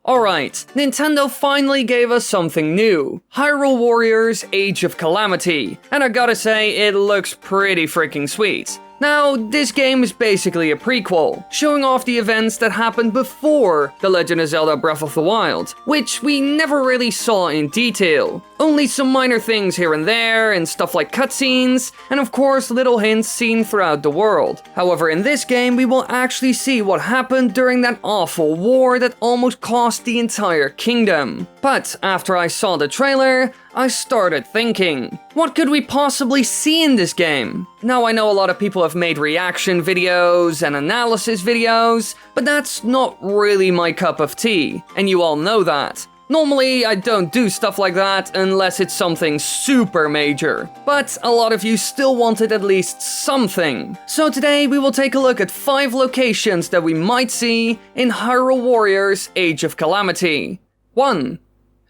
Alright, Nintendo finally gave us something new. Hyrule Warriors Age of Calamity. And I gotta say, it looks pretty freaking sweet. Now, this game is basically a prequel, showing off the events that happened before The Legend of Zelda Breath of the Wild, which we never really saw in detail. Only some minor things here and there, and stuff like cutscenes, and of course little hints seen throughout the world. However, in this game we will actually see what happened during that awful war that almost cost the entire kingdom. But after I saw the trailer, I started thinking, what could we possibly see in this game? Now I know a lot of people have made reaction videos and analysis videos, but that's not really my cup of tea, and you all know that. Normally, I don't do stuff like that unless it's something super major, but a lot of you still wanted at least something. So today we will take a look at 5 locations that we might see in Hyrule Warriors Age of Calamity. 1.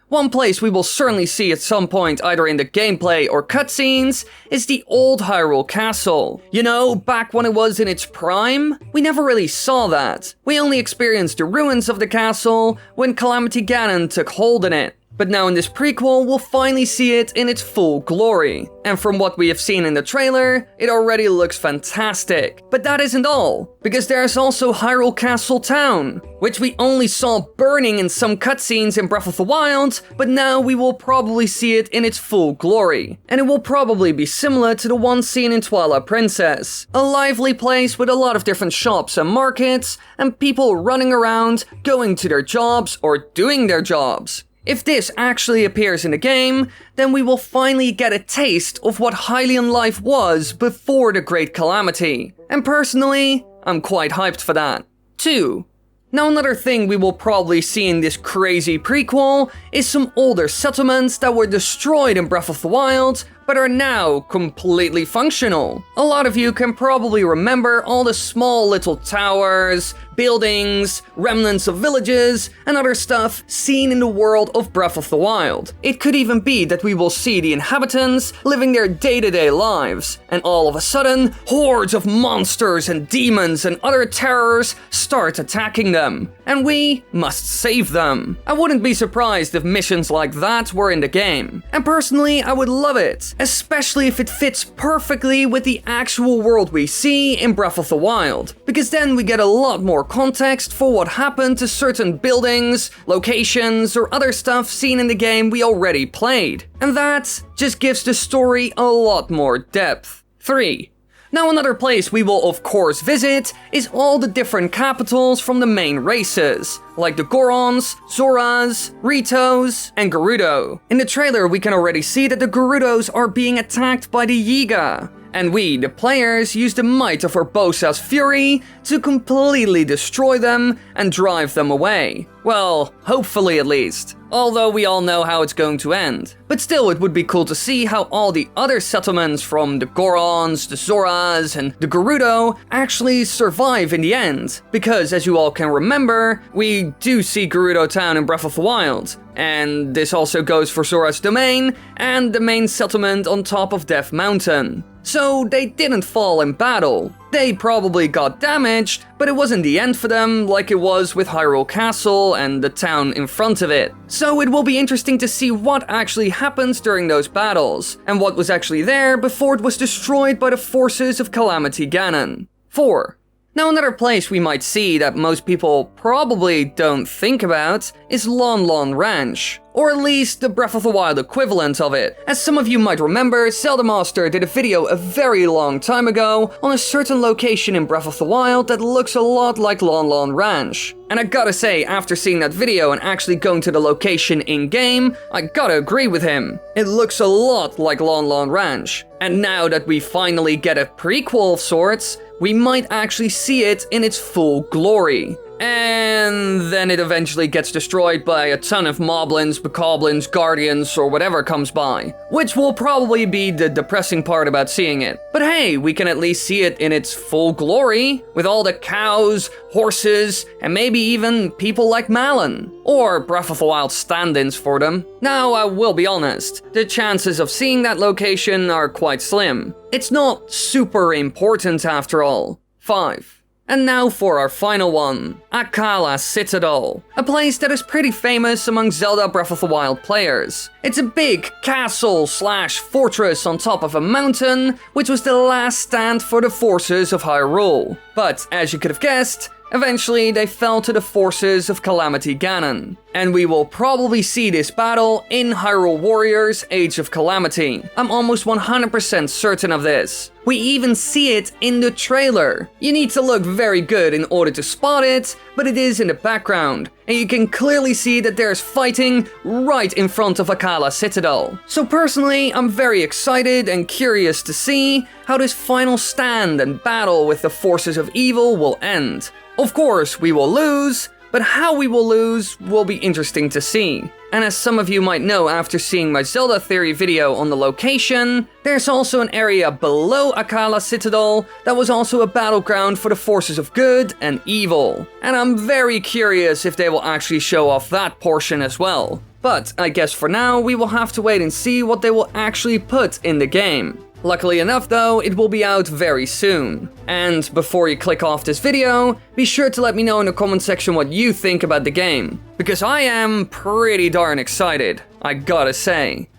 One place we will certainly see at some point either in the gameplay or cutscenes is the old Hyrule Castle. You know, back when it was in its prime? We never really saw that. We only experienced the ruins of the castle when Calamity Ganon took hold in it. But now in this prequel, we'll finally see it in its full glory. And from what we have seen in the trailer, it already looks fantastic. But that isn't all, because there's also Hyrule Castle Town, which we only saw burning in some cutscenes in Breath of the Wild, but now we will probably see it in its full glory. And it will probably be similar to the one seen in Twilight Princess. A lively place with a lot of different shops and markets, and people running around, going to their jobs or doing their jobs. If this actually appears in the game, then we will finally get a taste of what Hylian life was before the Great Calamity. And personally, I'm quite hyped for that. 2. Now another thing we will probably see in this crazy prequel is some older settlements that were destroyed in Breath of the Wild, but are now completely functional. A lot of you can probably remember all the small little towers, buildings, remnants of villages, and other stuff seen in the world of Breath of the Wild. It could even be that we will see the inhabitants living their day-to-day lives, and all of a sudden, hordes of monsters and demons and other terrors start attacking them, and we must save them. I wouldn't be surprised if missions like that were in the game, and personally I would love it, especially if it fits perfectly with the actual world we see in Breath of the Wild, because then we get a lot more context for what happened to certain buildings, locations, or other stuff seen in the game we already played. And that just gives the story a lot more depth. 3. Now another place we will of course visit is all the different capitals from the main races, like the Gorons, Zoras, Ritos, and Gerudo. In the trailer we can already see that the Gerudos are being attacked by the Yiga. And we, the players, use the might of Urbosa's fury to completely destroy them and drive them away. Well, hopefully at least. Although we all know how it's going to end. But still, it would be cool to see how all the other settlements from the Gorons, the Zoras, and the Gerudo actually survive in the end. Because, as you all can remember, we do see Gerudo Town in Breath of the Wild. And this also goes for Zora's Domain and the main settlement on top of Death Mountain. So they didn't fall in battle. They probably got damaged, but it wasn't the end for them like it was with Hyrule Castle and the town in front of it. So it will be interesting to see what actually happens during those battles, and what was actually there before it was destroyed by the forces of Calamity Ganon. 4. Now another place we might see that most people probably don't think about is Lon Lon Ranch, or at least the Breath of the Wild equivalent of it. As some of you might remember, Zelda Master did a video a very long time ago on a certain location in Breath of the Wild that looks a lot like Lon Lon Ranch. And I gotta say, after seeing that video and actually going to the location in-game, I gotta agree with him. It looks a lot like Lon Lon Ranch. And now that we finally get a prequel of sorts, we might actually see it in its full glory. And then it eventually gets destroyed by a ton of moblins, bokoblins, guardians, or whatever comes by. Which will probably be the depressing part about seeing it. But hey, we can at least see it in its full glory, with all the cows, horses, and maybe even people like Malon. Or Breath of the Wild stand-ins for them. Now, I will be honest, the chances of seeing that location are quite slim. It's not super important after all. 5. And now for our final one, Akala Citadel, a place that is pretty famous among Zelda Breath of the Wild players. It's a big castle/fortress on top of a mountain, which was the last stand for the forces of Hyrule. But as you could have guessed, eventually they fell to the forces of Calamity Ganon. And we will probably see this battle in Hyrule Warriors Age of Calamity. I'm almost 100% certain of this. We even see it in the trailer. You need to look very good in order to spot it, but it is in the background, and you can clearly see that there's fighting right in front of Akala Citadel. So personally, I'm very excited and curious to see how this final stand and battle with the forces of evil will end. Of course, we will lose, but how we will lose will be interesting to see. And as some of you might know after seeing my Zelda theory video on the location, there's also an area below Akala Citadel that was also a battleground for the forces of good and evil. And I'm very curious if they will actually show off that portion as well. But I guess for now, we will have to wait and see what they will actually put in the game. Luckily enough though, it will be out very soon. And before you click off this video, be sure to let me know in the comment section what you think about the game. Because I am pretty darn excited, I gotta say.